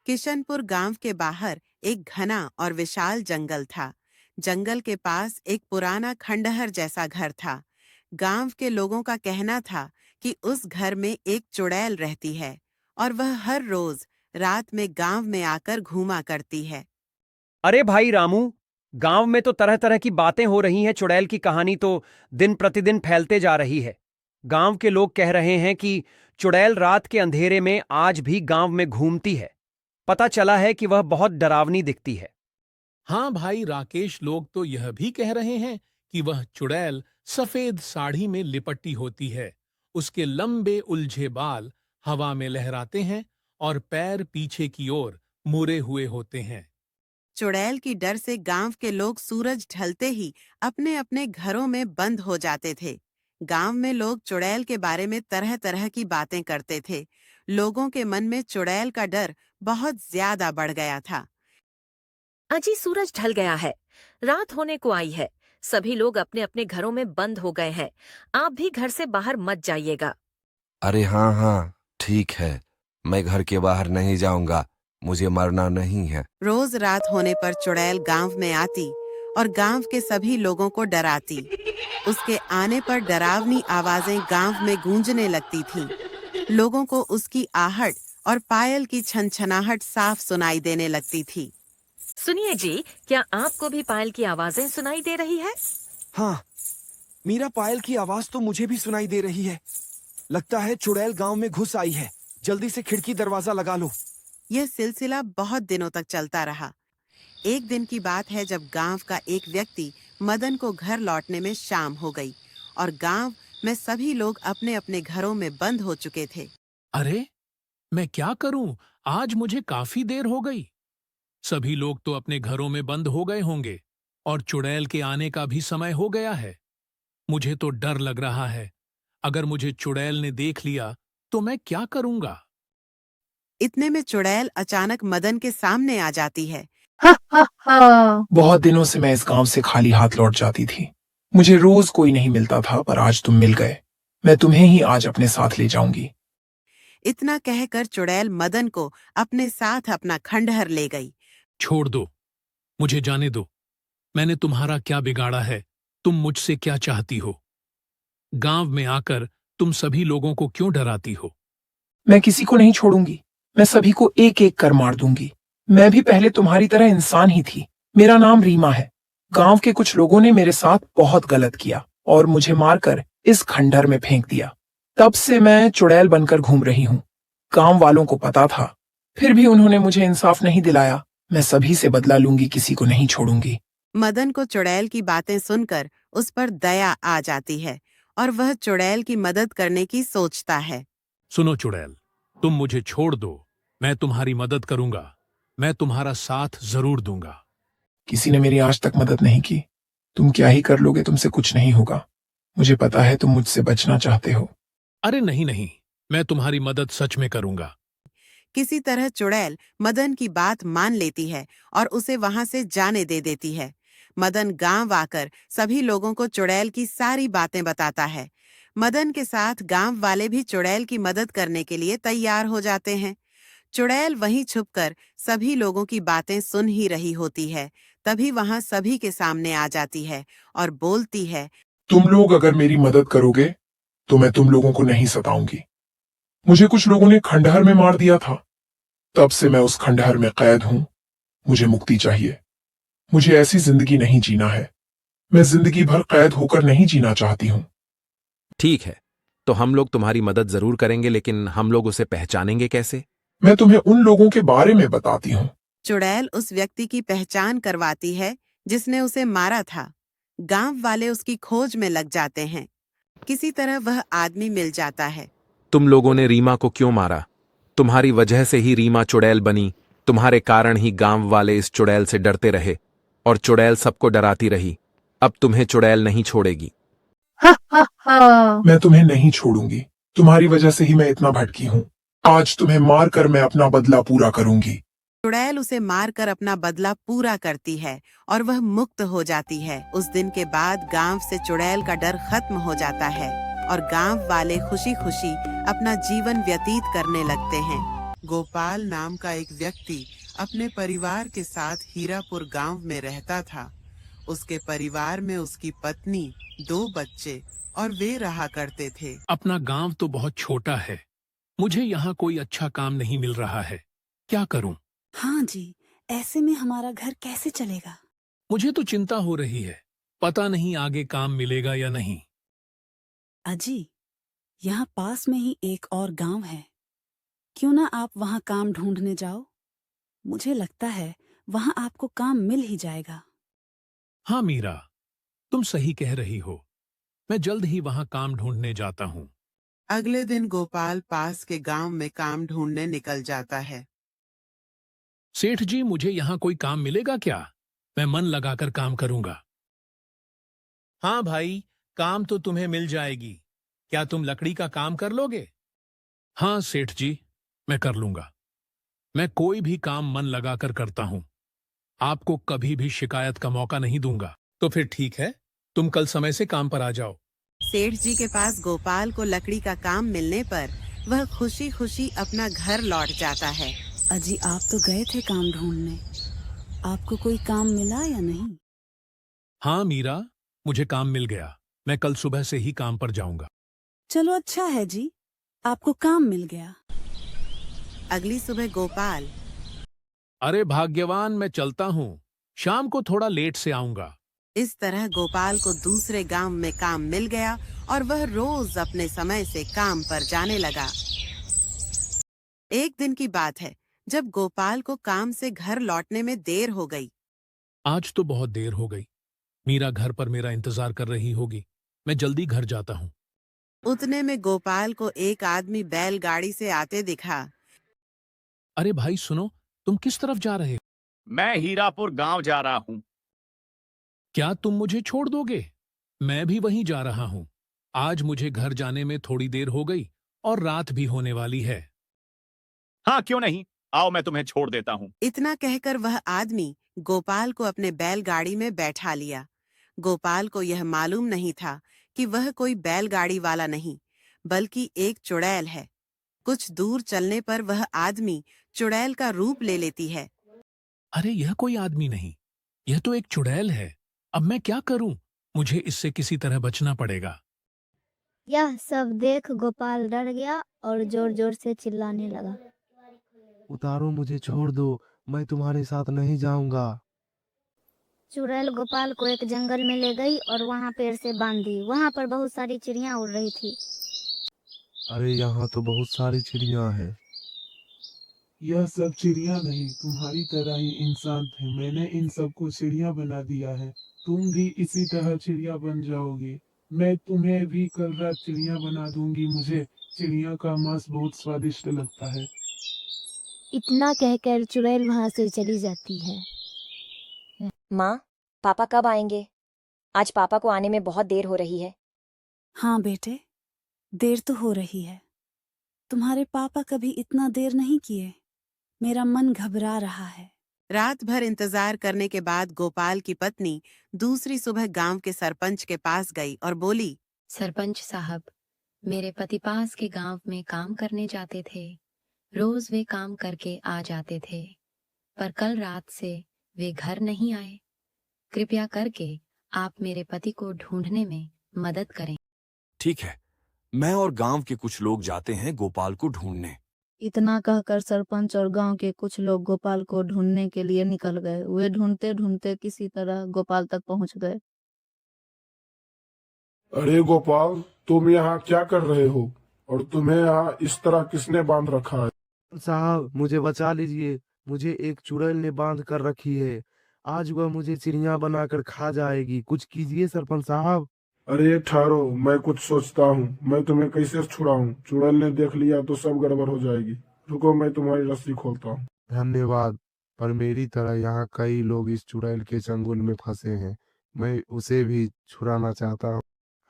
किशनपुर गांव के बाहर एक घना और विशाल जंगल था। जंगल के पास एक पुराना खंडहर जैसा घर था। गांव के लोगों का कहना था कि उस घर में एक चुड़ैल रहती है और वह हर रोज रात में गांव में आकर घूमा करती है। अरे भाई रामू, गांव में तो तरह तरह की बातें हो रही हैं। चुड़ैल की कहानी तो दिन प्रतिदिन फैलते जा रही है। गांव के लोग कह रहे हैं कि चुड़ैल रात के अंधेरे में आज भी गांव में घूमती है। पता चला है कि वह बहुत डरावनी दिखती है। हाँ भाई राकेश, लोग तो यह भी कह रहे हैं कि वह चुड़ैल सफेद साड़ी में लिपटी होती है। उसके लंबे उलझे बाल हवा में लहराते हैं और पैर पीछे की ओर मुड़े हुए होते हैं। चुड़ैल की डर से गांव के लोग सूरज ढलते ही अपने अपने घरों में बंद हो जाते थे। गांव में लोग चुड़ैल के बारे में तरह तरह की बातें करते थे। लोगों के मन में चुड़ैल का डर बहुत ज्यादा बढ़ गया था। अजी, सूरज ढल गया है। रात होने को आई है। सभी लोग अपने अपने घरों में बंद हो गए हैं। आप भी घर से बाहर मत जाइएगा। अरे हाँ हाँ, ठीक है। मैं घर के बाहर नहीं जाऊंगा, मुझे मरना नहीं है। रोज रात होने पर चुड़ैल गांव में आती और गांव के सभी लोगों को डराती। उसके आने पर डरावनी आवाजें गांव में गूंजने लगती थीं। लोगों को उसकी आहट और पायल की छनछनाहट साफ सुनाई देने लगती थी। सुनिए जी, क्या आपको भी पायल की आवाजें सुनाई दे रही है? हाँ, मीरा, पायल की आवाज तो मुझे भी सुनाई दे रही है। लगता है चुड़ैल गांव में घुस आई है। जल्दी से खिड़की दरवाजा लगा लो। यह सिलसिला बहुत दिनों तक चलता रहा। एक दिन की बात है जब गांव का एक व्यक्ति मदन को घर लौटने में शाम हो गई और गांव में सभी लोग अपने अपने घरों में बंद हो चुके थे। अरे, मैं क्या करूं? आज मुझे काफी देर हो गई। सभी लोग तो अपने घरों में बंद हो गए होंगे और चुड़ैल के आने का भी समय हो गया है। मुझे तो डर लग रहा है। अगर मुझे चुड़ैल ने देख लिया तो मैं क्या करूंगा? इतने में चुड़ैल अचानक मदन के सामने आ जाती है। बहुत दिनों से मैं इस गांव से खाली हाथ लौट जाती थी। मुझे रोज कोई नहीं मिलता था, पर आज तुम मिल गए। मैं तुम्हें ही आज अपने साथ ले जाऊंगी। इतना कहकर चुड़ैल मदन को अपने साथ अपना खंडहर ले गई। छोड़ दो, मुझे जाने दो। मैंने तुम्हारा क्या बिगाड़ा है? तुम मुझसे क्या चाहती हो? गांव में आकर तुम सभी लोगों को क्यों डराती हो? मैं किसी को नहीं छोड़ूंगी। मैं सभी को एक एक कर मार दूंगी। मैं भी पहले तुम्हारी तरह इंसान ही थी। मेरा नाम रीमा है। गांव के कुछ लोगों ने मेरे साथ बहुत गलत किया और मुझे मारकर इस खंडहर में फेंक दिया। तब से मैं चुड़ैल बनकर घूम रही हूँ। गांव वालों को पता था, फिर भी उन्होंने मुझे इंसाफ नहीं दिलाया। मैं सभी से बदला लूंगी, किसी को नहीं छोड़ूंगी। मदन को चुड़ैल की बातें सुनकर उस पर दया आ जाती है और वह चुड़ैल की मदद करने की सोचता है। सुनो चुड़ैल, तुम मुझे छोड़ दो। मैं तुम्हारी मदद करूंगा। मैं तुम्हारा साथ जरूर दूंगा। किसी ने मेरी आज तक मदद नहीं की। तुम क्या ही कर लोगे, तुमसे कुछ नहीं होगा। मुझे पता है तुम मुझसे बचना चाहते हो। अरे नहीं नहीं, मैं तुम्हारी मदद सच में करूंगा। किसी तरह चुड़ैल मदन की बात मान लेती है और उसे वहां से जाने दे देती है। मदन गांव आकर सभी लोगों को चुड़ैल की सारी बातें बताता है। मदन के साथ गांव वाले भी चुड़ैल की मदद करने के लिए तैयार हो जाते हैं। चुड़ैल वहीं छुपकर सभी लोगों की बातें सुन ही रही होती है। तभी वहां सभी के सामने आ जाती है और बोलती है, तुम लोग अगर मेरी मदद करोगे तो मैं तुम लोगों को नहीं सताऊंगी। मुझे कुछ लोगों ने खंडहर में मार दिया था। तब से मैं उस खंडहर में कैद हूं। मुझे मुक्ति चाहिए। मुझे ऐसी जिंदगी नहीं जीना है। मैं जिंदगी भर कैद होकर नहीं जीना चाहती हूँ। ठीक है, तो हम लोग तुम्हारी मदद जरूर करेंगे, लेकिन हम लोग उसे पहचानेंगे कैसे? मैं तुम्हें उन लोगों के बारे में बताती हूँ। चुड़ैल उस व्यक्ति की पहचान करवाती है जिसने उसे मारा था। गांव वाले उसकी खोज में लग जाते हैं। किसी तरह वह आदमी मिल जाता है। तुम लोगों ने रीमा को क्यों मारा? तुम्हारी वजह से ही रीमा चुड़ैल बनी। तुम्हारे कारण ही गांव वाले इस चुड़ैल से डरते रहे और चुड़ैल सबको डराती रही। अब तुम्हें चुड़ैल नहीं छोड़ेगी। मैं तुम्हें नहीं छोड़ूंगी। तुम्हारी वजह से ही मैं इतना भटकी हूँ। आज तुम्हें मारकर मैं अपना बदला पूरा करूंगी। चुड़ैल उसे मारकर अपना बदला पूरा करती है और वह मुक्त हो जाती है। उस दिन के बाद गांव से चुड़ैल का डर खत्म हो जाता है और गांव वाले खुशी खुशी अपना जीवन व्यतीत करने लगते हैं। गोपाल नाम का एक व्यक्ति अपने परिवार के साथ हीरापुर गांव में रहता था। उसके परिवार में उसकी पत्नी, 2 बच्चे और वे रहा करते थे। अपना गांव तो बहुत छोटा है। मुझे यहाँ कोई अच्छा काम नहीं मिल रहा है। क्या करूं? हाँ जी, ऐसे में हमारा घर कैसे चलेगा? मुझे तो चिंता हो रही है। पता नहीं आगे काम मिलेगा या नहीं। अजी, यहाँ पास में ही एक और गांव है। क्यों ना आप वहाँ काम ढूंढने जाओ? मुझे लगता है वहाँ आपको काम मिल ही जाएगा। हाँ मीरा, तुम सही कह रही हो। मैं जल्द ही वहाँ काम ढूंढने जाता हूँ। अगले दिन गोपाल पास के गांव में काम ढूंढने निकल जाता है। सेठ जी, मुझे यहाँ कोई काम मिलेगा क्या? मैं मन लगाकर काम करूंगा। हाँ भाई, काम तो तुम्हें मिल जाएगी। क्या तुम लकड़ी का काम कर लोगे? हाँ सेठ जी, मैं कर लूंगा। मैं कोई भी काम मन लगाकर करता हूँ। आपको कभी भी शिकायत का मौका नहीं दूंगा। तो फिर ठीक है, तुम कल समय से काम पर आ जाओ। सेठ जी के पास गोपाल को लकड़ी का काम मिलने पर वह खुशी खुशी अपना घर लौट जाता है। अजी, आप तो गए थे काम ढूंढने। आपको कोई काम मिला या नहीं? हाँ मीरा, मुझे काम मिल गया। मैं कल सुबह से ही काम पर जाऊंगा। चलो अच्छा है जी, आपको काम मिल गया। अगली सुबह गोपाल, अरे भाग्यवान, मैं चलता हूँ। शाम को थोड़ा लेट से आऊंगा। इस तरह गोपाल को दूसरे गांव में काम मिल गया और वह रोज अपने समय से काम पर जाने लगा। एक दिन की बात है जब गोपाल को काम से घर लौटने में देर हो गई। आज तो बहुत देर हो गई। मीरा घर पर मेरा इंतजार कर रही होगी। मैं जल्दी घर जाता हूँ। उतने में गोपाल को एक आदमी बैलगाड़ी से आते दिखा। अरे भाई सुनो, तुम किस तरफ जा रहे हो? मैं हीरापुर गांव जा रहा हूँ। क्या तुम मुझे छोड़ दोगे? मैं भी वहीं जा रहा हूँ। आज मुझे घर जाने में थोड़ी देर हो गई और रात भी होने वाली है। हाँ क्यों नहीं, आओ मैं तुम्हें छोड़ देता हूँ। इतना कहकर वह आदमी गोपाल को अपने बैलगाड़ी में बैठा लिया। गोपाल को यह मालूम नहीं था कि वह कोई बैलगाड़ी वाला नहीं, बल्कि एक चुड़ैल है। कुछ दूर चलने पर वह आदमी चुड़ैल का रूप ले लेती है। अरे यह कोई आदमी नहीं, यह तो एक चुड़ैल है। अब मैं क्या करूं? मुझे इससे किसी तरह बचना पड़ेगा। यह सब देख गोपाल डर गया और जोर जोर से चिल्लाने लगा। उतारो, मुझे छोड़ दो, मैं तुम्हारे साथ नहीं जाऊंगा। चुड़ैल गोपाल को एक जंगल में ले गई और वहां पेड़ से बांध दी। वहां पर बहुत सारी चिड़िया उड़ रही थी। अरे यहाँ तो बहुत सारी चिड़िया हैं। यह सब चिड़िया नहीं, तुम्हारी तरह ही इंसान थे। मैंने इन सबको चिड़िया बना दिया है। तुम भी इसी तरह चिड़िया बन जाओगे। मैं तुम्हें भी कल रात चिड़िया बना दूंगी। मुझे चिड़िया का मांस बहुत स्वादिष्ट लगता है। इतना कहकर चुड़ैल वहां से चली जाती है। माँ, पापा कब आएंगे? आज पापा को आने में बहुत देर हो रही है। हाँ बेटे, देर तो हो रही है। तुम्हारे पापा कभी इतना देर नहीं किए। मेरा मन घबरा रहा है। रात भर इंतजार करने के बाद गोपाल की पत्नी दूसरी सुबह गांव के सरपंच के पास गई और बोली, सरपंच साहब, मेरे पति पास के गांव में काम करने जाते थे। रोज वे काम करके आ जाते थे, पर कल रात से वे घर नहीं आए। कृपया करके आप मेरे पति को ढूंढने में मदद करें। ठीक है, मैं और गांव के कुछ लोग जाते हैं गोपाल को ढूंढने। इतना कहकर सरपंच और गांव के कुछ लोग गोपाल को ढूंढने के लिए निकल गए। वे ढूंढते ढूंढते किसी तरह गोपाल तक पहुंच गए। अरे गोपाल, तुम यहाँ क्या कर रहे हो? और तुम्हें यहाँ इस तरह किसने बांध रखा है? साहब, मुझे बचा लीजिए। मुझे एक चुड़ैल ने बांध कर रखी है। आज वह मुझे चिड़िया बनाकर खा जाएगी। कुछ कीजिए सरपंच साहब। अरे ठहरो, मैं कुछ सोचता हूँ। मैं तुम्हें कैसे छुड़ाऊं? चुड़ैल ने देख लिया तो सब गड़बड़ हो जाएगी। रुको, मैं तुम्हारी रस्सी खोलता हूँ। धन्यवाद, पर मेरी तरह यहाँ कई लोग इस चुड़ैल के चंगुल में फंसे हैं। मैं उसे भी छुड़ाना चाहता हूँ।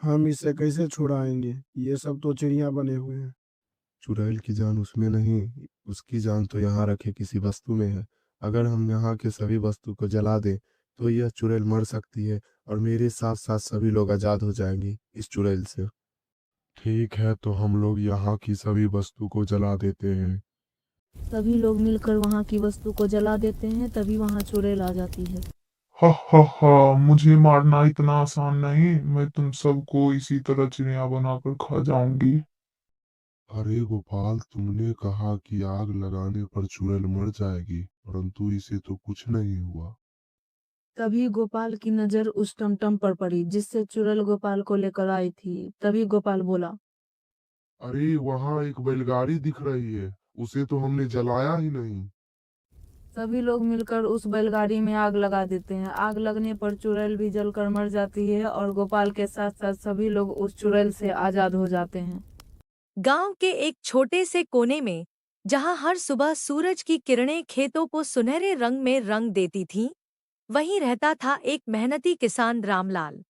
हम इसे कैसे छुड़ाएंगे? ये सब तो चिड़िया बने हुए हैं। चुड़ैल की जान उसमें नहीं, उसकी जान तो यहाँ रखे किसी वस्तु में है। अगर हम यहाँ के सभी वस्तु को जला दें तो यह चुड़ैल मर सकती है और मेरे साथ साथ सभी लोग आजाद हो जाएंगे इस चुड़ैल से। ठीक है, तो हम लोग यहाँ की सभी वस्तु को जला देते हैं। सभी लोग मिलकर वहाँ की वस्तु को जला देते हैं, तभी वहाँ चुड़ैल आ जाती है। हा, मुझे मारना इतना आसान नहीं। मैं तुम सबको इसी तरह चिड़िया बनाकर खा जाऊंगी। अरे गोपाल, तुमने कहा कि आग लगाने पर चुड़ैल मर जाएगी, परंतु इसे तो कुछ नहीं हुआ। तभी गोपाल की नजर उस टमटम पर पड़ी जिससे चुड़ैल गोपाल को लेकर आई थी। तभी गोपाल बोला, अरे वहाँ एक बैलगाड़ी दिख रही है, उसे तो हमने जलाया ही नहीं। सभी लोग मिलकर उस बैलगाड़ी में आग लगा देते हैं। आग लगने पर चुड़ैल भी जलकर मर जाती है और गोपाल के साथ साथ सभी लोग उस चुड़ैल से आजाद हो जाते हैं। गांव के एक छोटे से कोने में, जहां हर सुबह सूरज की किरणें खेतों को सुनहरे रंग में रंग देती थीं, वहीं रहता था एक मेहनती किसान रामलाल।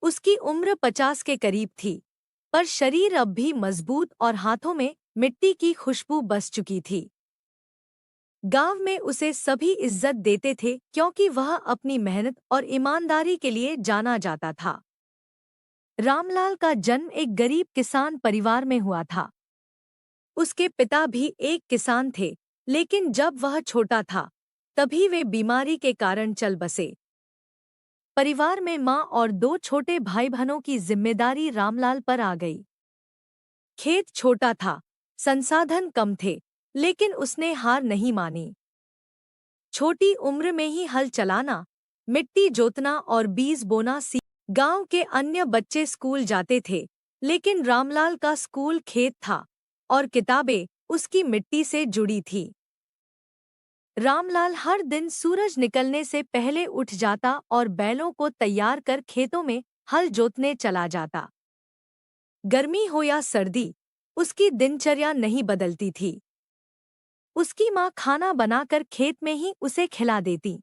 उसकी उम्र 50 के करीब थी, पर शरीर अब भी मजबूत और हाथों में मिट्टी की खुशबू बस चुकी थी। गांव में उसे सभी इज्जत देते थे क्योंकि वह अपनी मेहनत और ईमानदारी के लिए जाना जाता था। रामलाल का जन्म एक गरीब किसान परिवार में हुआ था। उसके पिता भी एक किसान थे, लेकिन जब वह छोटा था तभी वे बीमारी के कारण चल बसे। परिवार में माँ और 2 छोटे भाई बहनों की जिम्मेदारी रामलाल पर आ गई। खेत छोटा था, संसाधन कम थे, लेकिन उसने हार नहीं मानी। छोटी उम्र में ही हल चलाना, मिट्टी जोतना और बीज बोना सीख। गांव के अन्य बच्चे स्कूल जाते थे, लेकिन रामलाल का स्कूल खेत था और किताबें उसकी मिट्टी से जुड़ी थी। रामलाल हर दिन सूरज निकलने से पहले उठ जाता और बैलों को तैयार कर खेतों में हल जोतने चला जाता। गर्मी हो या सर्दी, उसकी दिनचर्या नहीं बदलती थी। उसकी माँ खाना बनाकर खेत में ही उसे खिला देती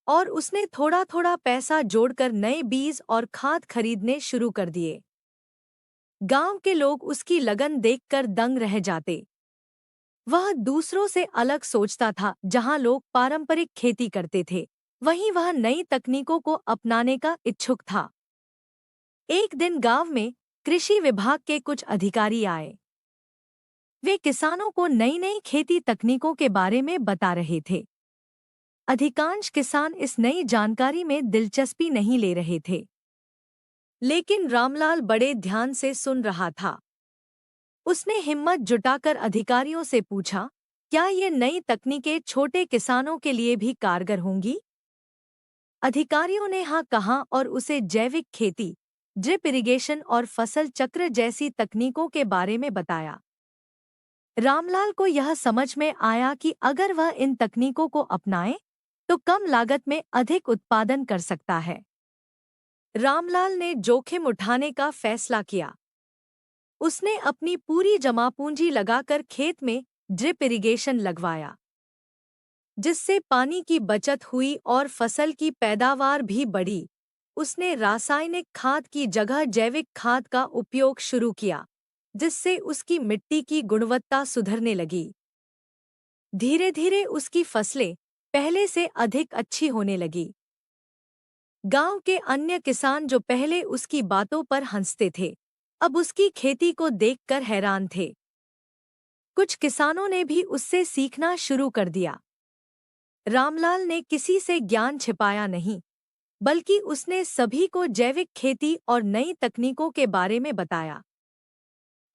और उसने थोड़ा थोड़ा पैसा जोड़कर नए बीज और खाद खरीदने शुरू कर दिए। गांव के लोग उसकी लगन देखकर दंग रह जाते। वह दूसरों से अलग सोचता था। जहां लोग पारंपरिक खेती करते थे, वहीं वह नई तकनीकों को अपनाने का इच्छुक था। एक दिन गांव में कृषि विभाग के कुछ अधिकारी आए। वे किसानों को नई नई खेती तकनीकों के बारे में बता रहे थे। अधिकांश किसान इस नई जानकारी में दिलचस्पी नहीं ले रहे थे, लेकिन रामलाल बड़े ध्यान से सुन रहा था। उसने हिम्मत जुटाकर अधिकारियों से पूछा, क्या ये नई तकनीकें छोटे किसानों के लिए भी कारगर होंगी? अधिकारियों ने हाँ कहा और उसे जैविक खेती, ड्रिप इरिगेशन और फसल चक्र जैसी तकनीकों के बारे में बताया। रामलाल को यह समझ में आया कि अगर वह इन तकनीकों को अपनाए तो कम लागत में अधिक उत्पादन कर सकता है। रामलाल ने जोखिम उठाने का फैसला किया। उसने अपनी पूरी जमा पूंजी लगाकर खेत में ड्रिप इरिगेशन लगवाया, जिससे पानी की बचत हुई और फसल की पैदावार भी बढ़ी। उसने रासायनिक खाद की जगह जैविक खाद का उपयोग शुरू किया, जिससे उसकी मिट्टी की गुणवत्ता सुधरने लगी। धीरे धीरे उसकी फसलें पहले से अधिक अच्छी होने लगी। गांव के अन्य किसान जो पहले उसकी बातों पर हंसते थे, अब उसकी खेती को देखकर हैरान थे। कुछ किसानों ने भी उससे सीखना शुरू कर दिया। रामलाल ने किसी से ज्ञान छिपाया नहीं, बल्कि उसने सभी को जैविक खेती और नई तकनीकों के बारे में बताया।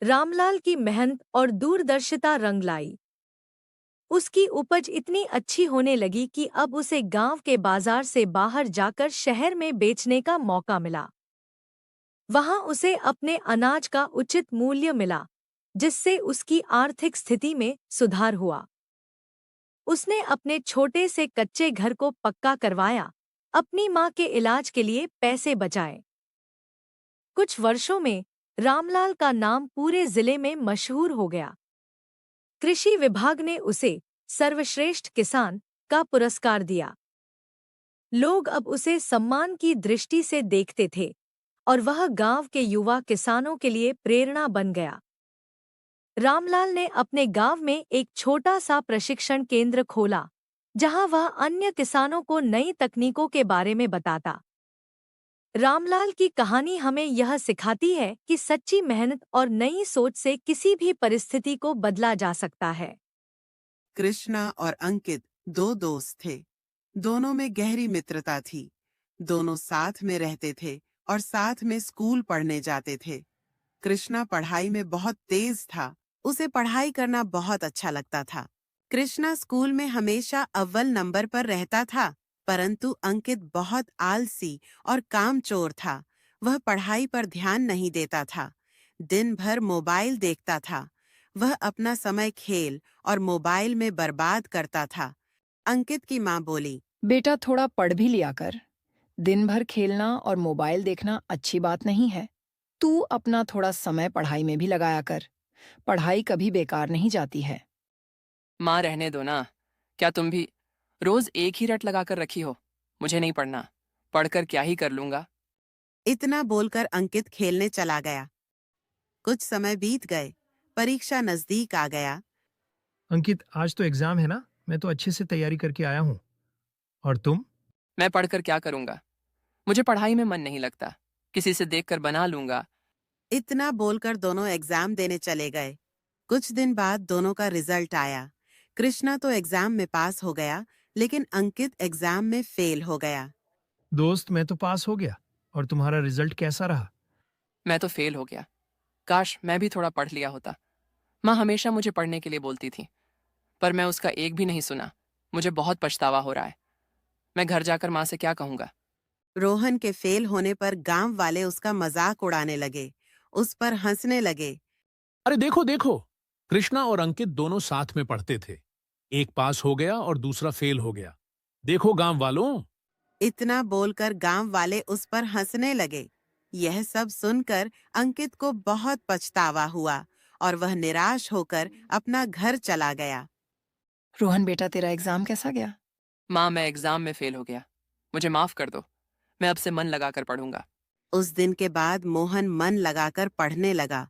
रामलाल की मेहनत और दूरदर्शिता रंग लाई। उसकी उपज इतनी अच्छी होने लगी कि अब उसे गांव के बाजार से बाहर जाकर शहर में बेचने का मौका मिला। वहां उसे अपने अनाज का उचित मूल्य मिला, जिससे उसकी आर्थिक स्थिति में सुधार हुआ। उसने अपने छोटे से कच्चे घर को पक्का करवाया, अपनी मां के इलाज के लिए पैसे बचाए। कुछ वर्षों में रामलाल का नाम पूरे जिले में मशहूर हो गया। कृषि विभाग ने उसे सर्वश्रेष्ठ किसान का पुरस्कार दिया। लोग अब उसे सम्मान की दृष्टि से देखते थे और वह गांव के युवा किसानों के लिए प्रेरणा बन गया। रामलाल ने अपने गांव में एक छोटा सा प्रशिक्षण केंद्र खोला, जहां वह अन्य किसानों को नई तकनीकों के बारे में बताता। रामलाल की कहानी हमें यह सिखाती है कि सच्ची मेहनत और नई सोच से किसी भी परिस्थिति को बदला जा सकता है। कृष्णा और अंकित दो दोस्त थे। दोनों में गहरी मित्रता थी। दोनों साथ में रहते थे और साथ में स्कूल पढ़ने जाते थे। कृष्णा पढ़ाई में बहुत तेज था। उसे पढ़ाई करना बहुत अच्छा लगता था। कृष्णा स्कूल में हमेशा अव्वल नंबर पर रहता था, परंतु अंकित बहुत आलसी और कामचोर था। वह पढ़ाई पर ध्यान नहीं देता था। दिन भर मोबाइल देखता था। वह अपना समय खेल और मोबाइल में बर्बाद करता था। अंकित की माँ बोली, बेटा थोड़ा पढ़ भी लिया कर। दिन भर खेलना और मोबाइल देखना अच्छी बात नहीं है। तू अपना थोड़ा समय पढ़ाई में भी लगाया कर। पढ़ाई कभी बेकार नहीं जाती है। माँ रहने दो ना। क्या तुम भी रोज एक ही रट लगा कर रखी हो? मुझे नहीं पढ़ना। पढ़कर क्या ही कर लूंगा। इतना बोलकर अंकित खेलने चला गया। कुछ समय बीत गए। परीक्षा नजदीक आ गया। अंकित, आज तो एग्जाम है ना? मैं तो अच्छे से तैयारी करके आया हूँ। और तुम? मैं पढ़कर क्या करूंगा? मुझे पढ़ाई में मन नहीं लगता। किसी से देखकर बना लूंगा। इतना बोलकर दोनों एग्जाम देने चले गए। कुछ दिन बाद दोनों का रिजल्ट आया। कृष्णा तो एग्जाम में पास हो गया, लेकिन अंकित एग्जाम में फेल हो गया। दोस्त, मैं तो पास हो गया। और तुम्हारा रिजल्ट कैसा रहा? मैं तो फेल हो गया। काश मैं भी थोड़ा पढ़ लिया होता। माँ हमेशा मुझे पढ़ने के लिए बोलती थी, पर मैं उसका एक भी नहीं सुना। मुझे बहुत पछतावा हो रहा है। मैं घर जाकर माँ से क्या कहूंगा? रोहन के फेल होने पर गांव वाले उसका मजाक उड़ाने लगे, उस पर हंसने लगे। अरे देखो देखो, कृष्णा और अंकित दोनों साथ में पढ़ते थे। एक पास हो गया और दूसरा फेल हो गया। देखो गांव वालों। इतना बोलकर गांव वाले उस पर हंसने लगे। यह सब सुनकर अंकित को बहुत पछतावा हुआ और वह निराश होकर अपना घर चला गया। रोहन बेटा, तेरा एग्जाम कैसा गया? माँ, मैं एग्जाम में फेल हो गया। मुझे माफ कर दो। मैं अब से मन लगाकर पढ़ूंगा। उस दिन के बाद मोहन मन लगाकर पढ़ने लगा